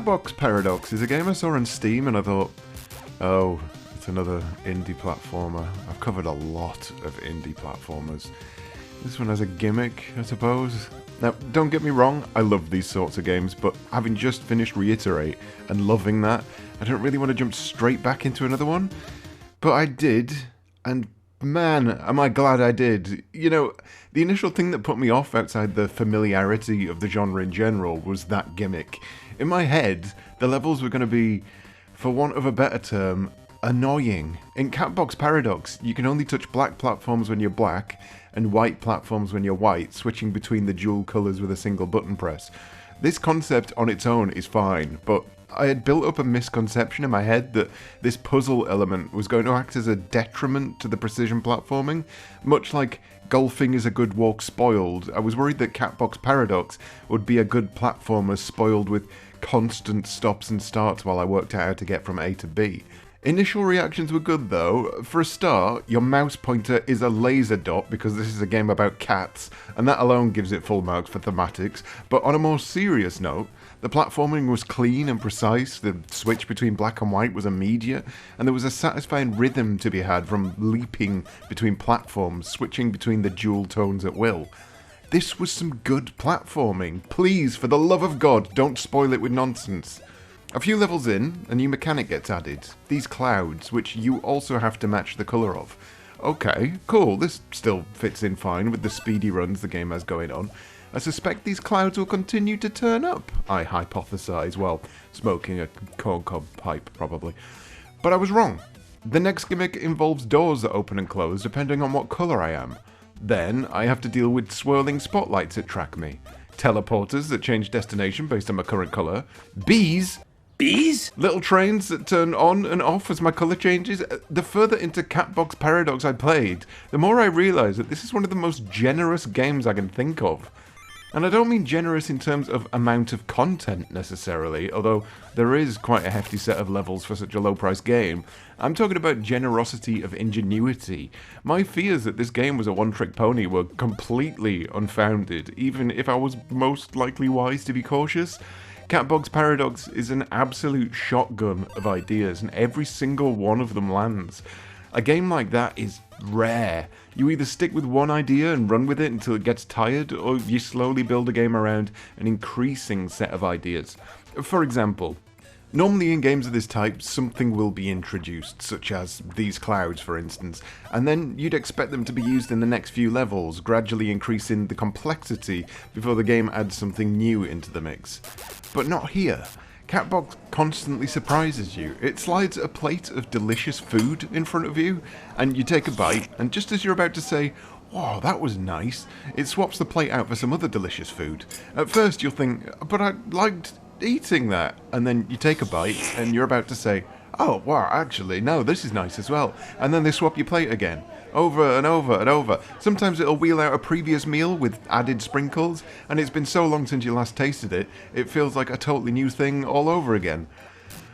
Catbox Paradox is a game I saw on Steam and I thought, oh, it's another indie platformer. I've covered a lot of indie platformers. This one has a gimmick, I suppose. Now, don't get me wrong, I love these sorts of games, but having just finished Reiterate and loving that, I don't really want to jump straight back into another one. But I did, and man, am I glad I did. You know, the initial thing that put me off outside the familiarity of the genre in general was that gimmick. In my head, the levels were going to be, for want of a better term, annoying. In Catbox Paradox, you can only touch black platforms when you're black, and white platforms when you're white, switching between the dual colours with a single button press. This concept on its own is fine, but I had built up a misconception in my head that this puzzle element was going to act as a detriment to the precision platforming. Much like golfing is a good walk spoiled, I was worried that Catbox Paradox would be a good platformer spoiled with constant stops and starts while I worked out how to get from A to B. Initial reactions were good though. For a start, your mouse pointer is a laser dot because this is a game about cats, and that alone gives it full marks for thematics. But on a more serious note, the platforming was clean and precise, the switch between black and white was immediate, and there was a satisfying rhythm to be had from leaping between platforms, switching between the dual tones at will. This was some good platforming. Please, for the love of God, don't spoil it with nonsense. A few levels in, a new mechanic gets added. These clouds, which you also have to match the colour of. Okay, cool, this still fits in fine with the speedy runs the game has going on. I suspect these clouds will continue to turn up, I hypothesise, while smoking a corncob pipe, probably. But I was wrong. The next gimmick involves doors that open and close depending on what colour I am. Then I have to deal with swirling spotlights that track me. Teleporters that change destination based on my current colour. Bees! Bees? Little trains that turn on and off as my colour changes. The further into Catbox Paradox I played, the more I realised that this is one of the most generous games I can think of. And I don't mean generous in terms of amount of content necessarily, although there is quite a hefty set of levels for such a low-priced game. I'm talking about generosity of ingenuity. My fears that this game was a one-trick pony were completely unfounded, even if I was most likely wise to be cautious. Catbox Paradox is an absolute shotgun of ideas, and every single one of them lands. A game like that is rare. You either stick with one idea and run with it until it gets tired, or you slowly build a game around an increasing set of ideas. For example, normally in games of this type, something will be introduced, such as these clouds for instance, and then you'd expect them to be used in the next few levels, gradually increasing the complexity before the game adds something new into the mix. But not here. Catbox constantly surprises you. It slides a plate of delicious food in front of you, and you take a bite, and just as you're about to say, "Wow, that was nice," it swaps the plate out for some other delicious food. At first you'll think, "But I liked eating that," and then you take a bite, and you're about to say, "Oh, wow, actually, no, this is nice as well," and then they swap your plate again. Over and over and over. Sometimes it'll wheel out a previous meal with added sprinkles, and it's been so long since you last tasted it, it feels like a totally new thing all over again.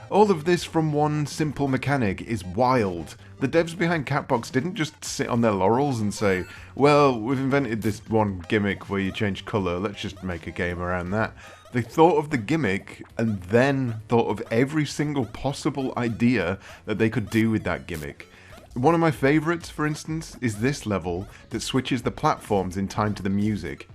All of this from one simple mechanic is wild. The devs behind Catbox didn't just sit on their laurels and say, "Well, we've invented this one gimmick where you change colour, let's just make a game around that." They thought of the gimmick and then thought of every single possible idea that they could do with that gimmick. One of my favourites, for instance, is this level that switches the platforms in time to the music.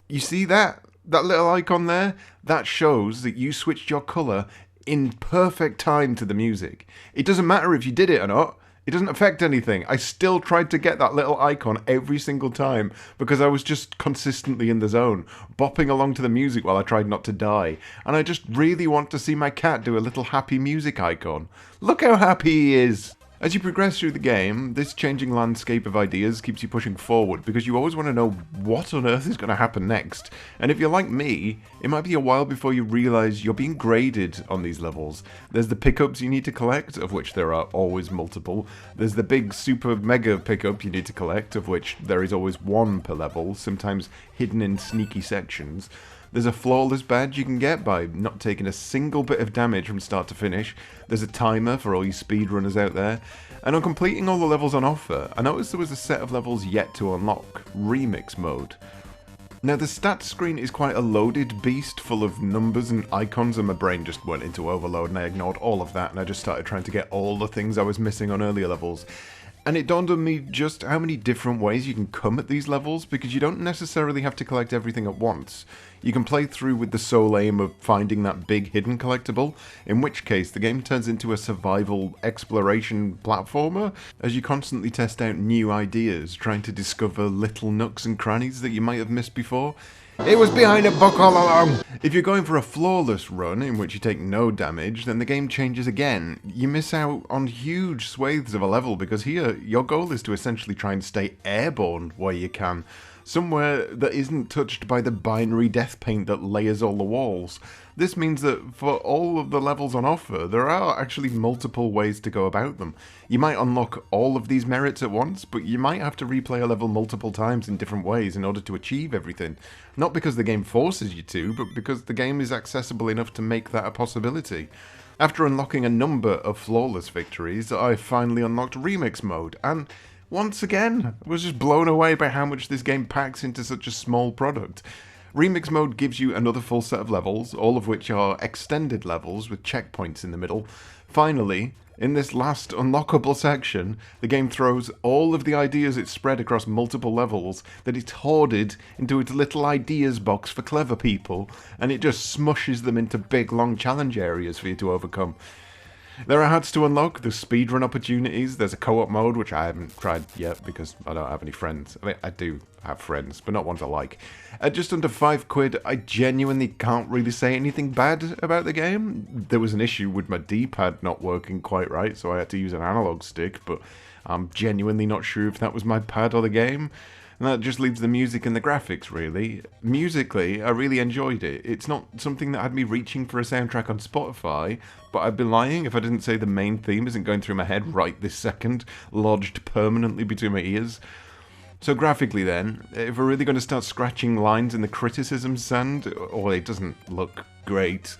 You see that? That little icon there? That shows that you switched your colour in perfect time to the music. It doesn't matter if you did it or not. It doesn't affect anything. I still tried to get that little icon every single time because I was just consistently in the zone, bopping along to the music while I tried not to die. And I just really want to see my cat do a little happy music icon. Look how happy he is! As you progress through the game, this changing landscape of ideas keeps you pushing forward because you always want to know what on earth is going to happen next. And if you're like me, it might be a while before you realise you're being graded on these levels. There's the pickups you need to collect, of which there are always multiple. There's the big super mega pickup you need to collect, of which there is always one per level, sometimes hidden in sneaky sections. There's a flawless badge you can get by not taking a single bit of damage from start to finish. There's a timer for all you speedrunners out there. And on completing all the levels on offer, I noticed there was a set of levels yet to unlock, Remix Mode. Now the stats screen is quite a loaded beast full of numbers and icons, and my brain just went into overload and I ignored all of that and I just started trying to get all the things I was missing on earlier levels. And it dawned on me just how many different ways you can come at these levels, because you don't necessarily have to collect everything at once. You can play through with the sole aim of finding that big hidden collectible, in which case the game turns into a survival exploration platformer as you constantly test out new ideas, trying to discover little nooks and crannies that you might have missed before. It was behind a book all along! If you're going for a flawless run, in which you take no damage, then the game changes again. You miss out on huge swathes of a level, because here, your goal is to essentially try and stay airborne where you can. Somewhere that isn't touched by the binary death paint that layers all the walls. This means that for all of the levels on offer, there are actually multiple ways to go about them. You might unlock all of these merits at once, but you might have to replay a level multiple times in different ways in order to achieve everything. Not because the game forces you to, but because the game is accessible enough to make that a possibility. After unlocking a number of flawless victories, I finally unlocked Remix Mode, and once again, I was just blown away by how much this game packs into such a small product. Remix Mode gives you another full set of levels, all of which are extended levels with checkpoints in the middle. Finally, in this last unlockable section, the game throws all of the ideas it's spread across multiple levels that it's hoarded into its little ideas box for clever people, and it just smushes them into big long challenge areas for you to overcome. There are HUDs to unlock, there's speedrun opportunities, there's a co-op mode, which I haven't tried yet because I don't have any friends. I mean, I do have friends, but not ones I like. At just under £5, I genuinely can't really say anything bad about the game. There was an issue with my D-pad not working quite right, so I had to use an analog stick, but I'm genuinely not sure if that was my pad or the game. And that just leaves the music and the graphics, really. Musically, I really enjoyed it. It's not something that had me reaching for a soundtrack on Spotify, but I'd be lying if I didn't say the main theme isn't going through my head right this second, lodged permanently between my ears. So graphically then, if we're really going to start scratching lines in the criticism sand, or it doesn't look great,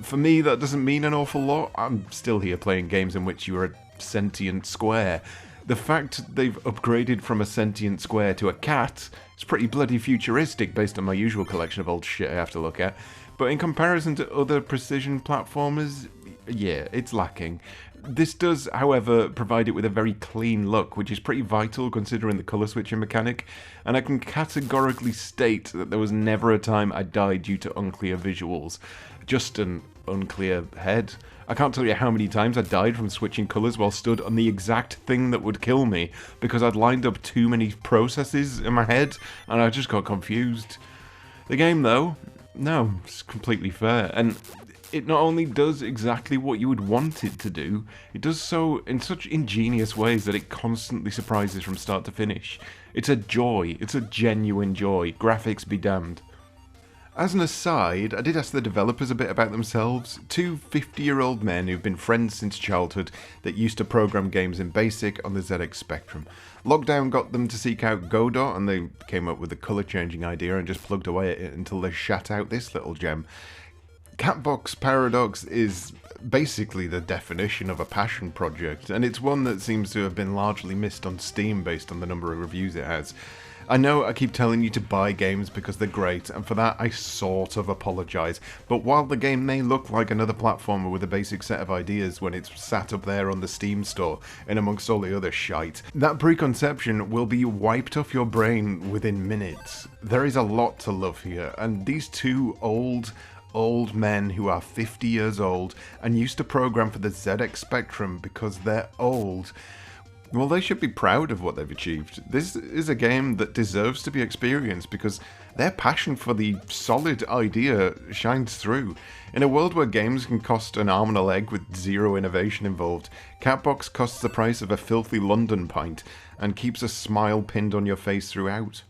for me that doesn't mean an awful lot. I'm still here playing games in which you're a sentient square. The fact they've upgraded from a sentient square to a cat is pretty bloody futuristic based on my usual collection of old shit I have to look at. But in comparison to other precision platformers, yeah, it's lacking. This does, however, provide it with a very clean look, which is pretty vital considering the colour switching mechanic, and I can categorically state that there was never a time I died due to unclear visuals. Just an unclear head. I can't tell you how many times I died from switching colours while stood on the exact thing that would kill me, because I'd lined up too many processes in my head, and I just got confused. The game, though, no, it's completely fair, and it not only does exactly what you would want it to do, it does so in such ingenious ways that it constantly surprises from start to finish. It's a joy, it's a genuine joy, graphics be damned. As an aside, I did ask the developers a bit about themselves. Two 50-year-old men who've been friends since childhood that used to program games in BASIC on the ZX Spectrum. Lockdown got them to seek out Godot, and they came up with a colour-changing idea and just plugged away at it until they shat out this little gem. Catbox Paradox is basically the definition of a passion project, and it's one that seems to have been largely missed on Steam based on the number of reviews it has. I know I keep telling you to buy games because they're great, and for that I sort of apologise, but while the game may look like another platformer with a basic set of ideas when it's sat up there on the Steam store in amongst all the other shite, that preconception will be wiped off your brain within minutes. There is a lot to love here, and these two old men who are 50 years old and used to program for the ZX Spectrum because they're old, well, they should be proud of what they've achieved. This is a game that deserves to be experienced because their passion for the solid idea shines through. In a world where games can cost an arm and a leg with zero innovation involved, Catbox costs the price of a filthy London pint and keeps a smile pinned on your face throughout.